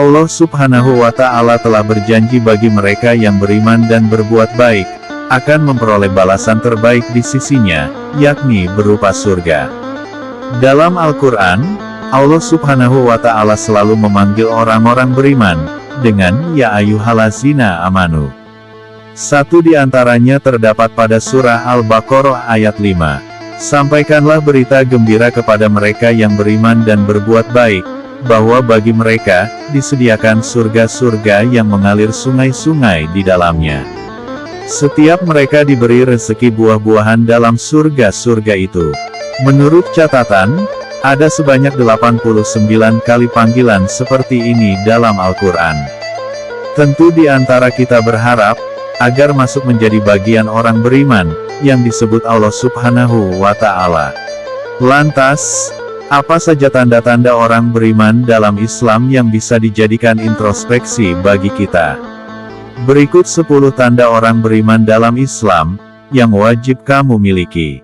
Allah Subhanahu wa Ta'ala telah berjanji bagi mereka yang beriman dan berbuat baik, akan memperoleh balasan terbaik di sisinya, yakni berupa surga. Dalam Al-Quran, Allah Subhanahu wa Ta'ala selalu memanggil orang-orang beriman dengan "Ya ayyuhallazina amanu". Satu di antaranya terdapat pada surah Al-Baqarah ayat 5. Sampaikanlah berita gembira kepada mereka yang beriman dan berbuat baik, bahwa bagi mereka disediakan surga-surga yang mengalir sungai-sungai di dalamnya. Setiap mereka diberi rezeki buah-buahan dalam surga-surga itu. Menurut catatan, ada sebanyak 89 kali panggilan seperti ini dalam Al-Quran. Tentu di antara kita berharap agar masuk menjadi bagian orang beriman yang disebut Allah Subhanahu wa Ta'ala. Lantas, apa saja tanda-tanda orang beriman dalam Islam yang bisa dijadikan introspeksi bagi kita? Berikut 10 tanda orang beriman dalam Islam yang wajib kamu miliki.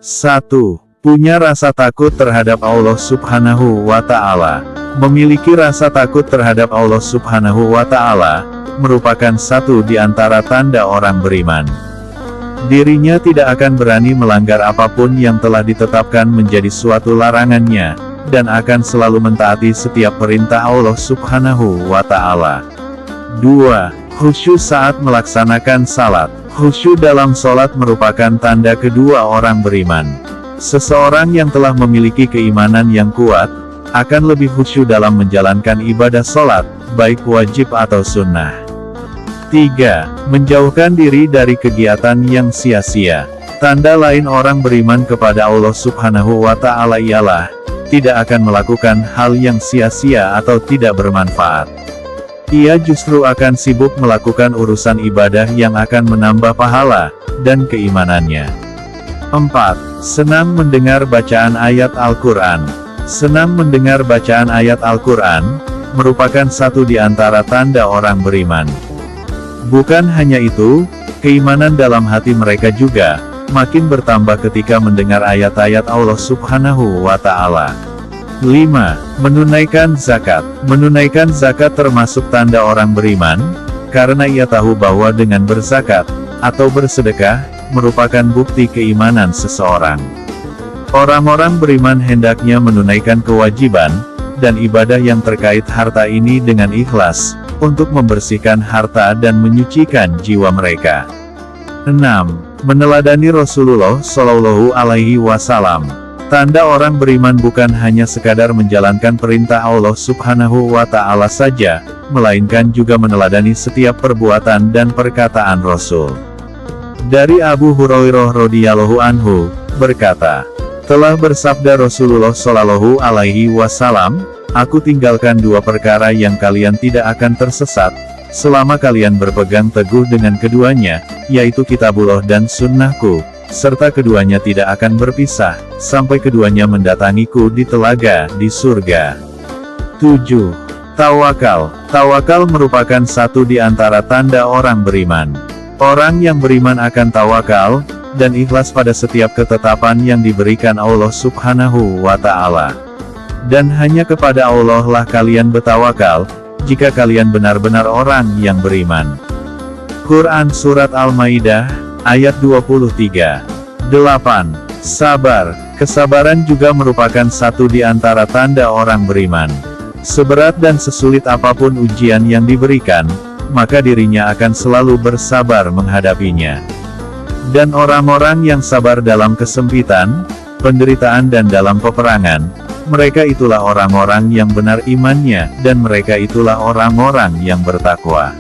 1. Punya rasa takut terhadap Allah Subhanahu wa Ta'ala. Memiliki rasa takut terhadap Allah Subhanahu wa Ta'ala merupakan satu di antara tanda orang beriman. Dirinya tidak akan berani melanggar apapun yang telah ditetapkan menjadi suatu larangannya, dan akan selalu mentaati setiap perintah Allah Subhanahu wa Ta'ala. 2. Khusyuk saat melaksanakan salat. Khusyuk dalam salat merupakan tanda kedua orang beriman. Seseorang yang telah memiliki keimanan yang kuat, akan lebih khusyuk dalam menjalankan ibadah salat, baik wajib atau sunnah. 3. Menjauhkan diri dari kegiatan yang sia-sia. Tanda lain orang beriman kepada Allah Subhanahu wa Ta'ala ialah tidak akan melakukan hal yang sia-sia atau tidak bermanfaat. Ia justru akan sibuk melakukan urusan ibadah yang akan menambah pahala dan keimanannya. 4. Senang mendengar bacaan ayat Al-Quran. Senang mendengar bacaan ayat Al-Quran merupakan satu di antara tanda orang beriman. Bukan hanya itu, keimanan dalam hati mereka juga makin bertambah ketika mendengar ayat-ayat Allah Subhanahu wa Ta'ala. 5. Menunaikan zakat. Menunaikan zakat termasuk tanda orang beriman, karena ia tahu bahwa dengan berzakat atau bersedekah merupakan bukti keimanan seseorang. Orang-orang beriman hendaknya menunaikan kewajiban dan ibadah yang terkait harta ini dengan ikhlas, untuk membersihkan harta dan menyucikan jiwa mereka. 6. Meneladani Rasulullah Shallallahu Alaihi Wasallam. Tanda orang beriman bukan hanya sekadar menjalankan perintah Allah Subhanahu wa Ta'ala saja, melainkan juga meneladani setiap perbuatan dan perkataan Rasul. Dari Abu Hurairah radhiyallahu anhu berkata, telah bersabda Rasulullah Shallallahu Alaihi Wasallam, aku tinggalkan dua perkara yang kalian tidak akan tersesat, selama kalian berpegang teguh dengan keduanya, yaitu kitabullah dan sunnahku, serta keduanya tidak akan berpisah, sampai keduanya mendatangiku di telaga di surga. 7. Tawakal. Tawakal merupakan satu di antara tanda orang beriman. Orang yang beriman akan tawakal, dan ikhlas pada setiap ketetapan yang diberikan Allah Subhanahu wa Ta'ala. Dan hanya kepada Allah lah kalian bertawakal, jika kalian benar-benar orang yang beriman. Quran Surat Al-Maidah, ayat 23. 8. Sabar. Kesabaran juga merupakan satu di antara tanda orang beriman. Seberat dan sesulit apapun ujian yang diberikan, maka dirinya akan selalu bersabar menghadapinya. Dan orang-orang yang sabar dalam kesempitan, penderitaan dan dalam peperangan, mereka itulah orang-orang yang benar imannya, dan mereka itulah orang-orang yang bertakwa.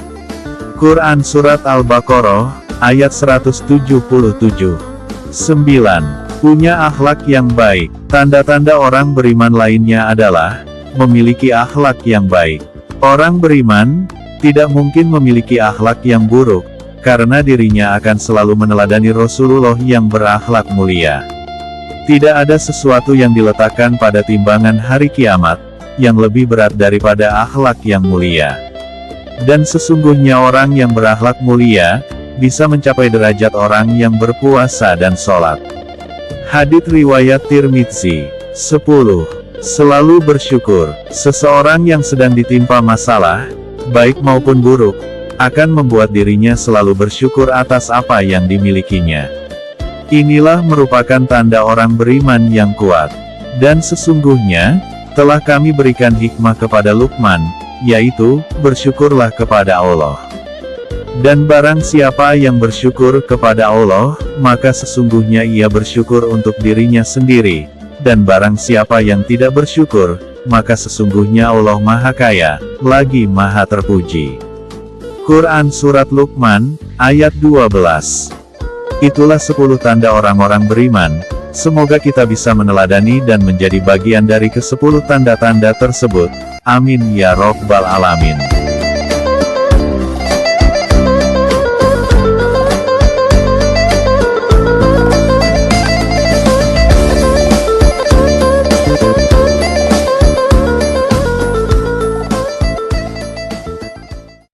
Quran Surat Al-Baqarah, ayat 177. 9. Punya akhlak yang baik. Tanda-tanda orang beriman lainnya adalah memiliki akhlak yang baik. Orang beriman tidak mungkin memiliki akhlak yang buruk, karena dirinya akan selalu meneladani Rasulullah yang berakhlak mulia. Tidak ada sesuatu yang diletakkan pada timbangan hari kiamat, yang lebih berat daripada akhlak yang mulia. Dan sesungguhnya orang yang berakhlak mulia, bisa mencapai derajat orang yang berpuasa dan sholat. Hadits riwayat Tirmidzi. 10. Selalu bersyukur. Seseorang yang sedang ditimpa masalah, baik maupun buruk, akan membuat dirinya selalu bersyukur atas apa yang dimilikinya. Inilah merupakan tanda orang beriman yang kuat. Dan sesungguhnya, telah kami berikan hikmah kepada Luqman, yaitu, bersyukurlah kepada Allah. Dan barang siapa yang bersyukur kepada Allah, maka sesungguhnya ia bersyukur untuk dirinya sendiri. Dan barang siapa yang tidak bersyukur, maka sesungguhnya Allah Maha Kaya, lagi Maha Terpuji. Quran Surat Luqman, ayat 12. Itulah 10 tanda orang-orang beriman. Semoga kita bisa meneladani dan menjadi bagian dari ke-10 tanda-tanda tersebut. Amin ya Rabbal Alamin.